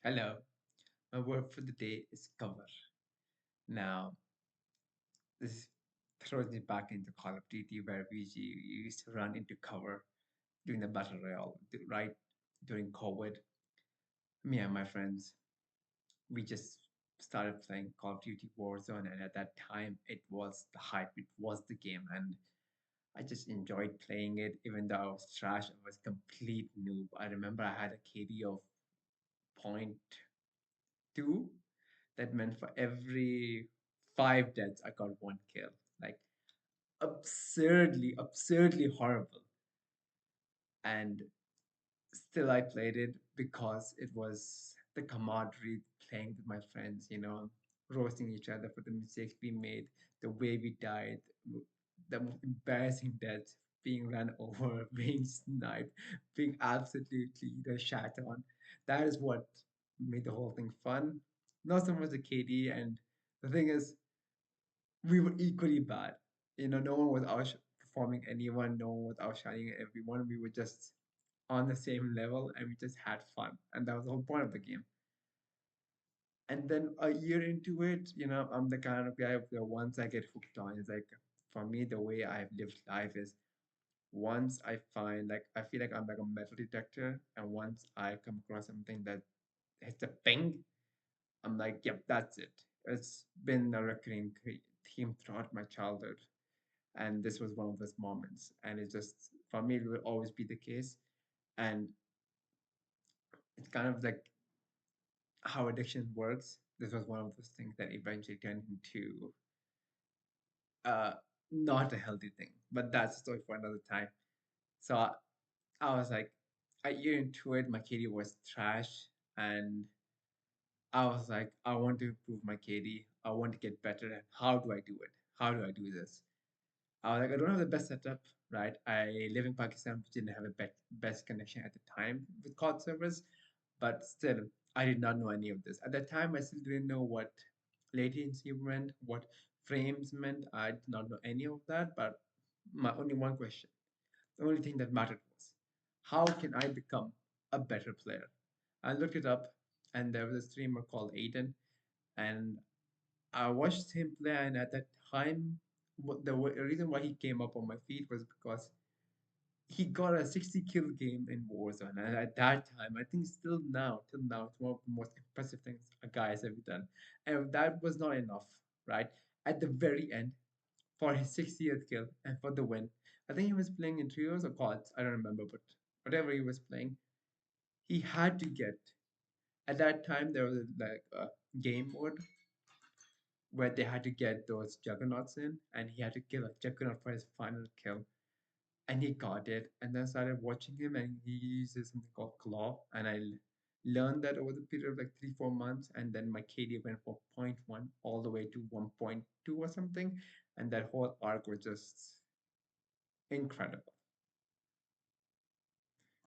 Hello, my word for the day is cover. Now, this throws me back into Call of Duty where we used to run into cover during the Battle Royale, right? During COVID. Me and my friends, we just started playing Call of Duty Warzone, and at that time, it was the hype, it was the game, and I just enjoyed playing it, even though I was trash, I was complete noob. I remember I had a KD of point 2. That meant for every 5 deaths, I got one kill. Like absurdly horrible. And still, I played it because it was the camaraderie, playing with my friends, roasting each other for the mistakes we made, the way we died, the most embarrassing deaths, being run over, being sniped, being absolutely shat on. That is what made the whole thing fun. Not so much the KD, and the thing is, we were equally bad. No one was outperforming anyone, no one was outshining everyone. We were just on the same level and we just had fun. And that was the whole point of the game. And then a year into it, I'm the kind of guy where once I get hooked on, it's like for me, the way I've lived life is once I find like I feel like I'm like a metal detector, and once I come across something that hits a ping, I'm like, yep, that's it. It's been a recurring theme throughout my childhood, and this was one of those moments. And it just for me, it will always be the case. And it's kind of like how addiction works. This was one of those things that eventually turned into uh not a healthy thing, but that's a story for another time. So I was like, a year into it, my KD was trash, and I was like, I want to improve my KD. I want to get better. And how do I do it? How do I do this? I was like, I don't have the best setup, right? I live in Pakistan, which didn't have a best connection at the time with COD servers, but still, I did not know any of this. At that time, I still didn't know what latency meant, what frames meant. I did not know any of that, but my only one question, the only thing that mattered was, how can I become a better player? I looked it up, and there was a streamer called Aiden, and I watched him play, and at that time, the reason why he came up on my feed was because he got a 60 kill game in Warzone, and at that time, I think still now, till now, it's one of the most impressive things a guy has ever done. And that was not enough, right? At the very end, for his 60th kill and for the win, I think he was playing in trios or quads, I don't remember, but whatever he was playing, he had to get. At that time, there was like a game mode where they had to get those juggernauts in, and he had to kill a juggernaut for his final kill, and he got it. And then I started watching him, and he uses something called claw, and learned that over the period of like 3 4 months, and then my KD went from point 0.1 all the way to 1.2 or something, and that whole arc was just incredible.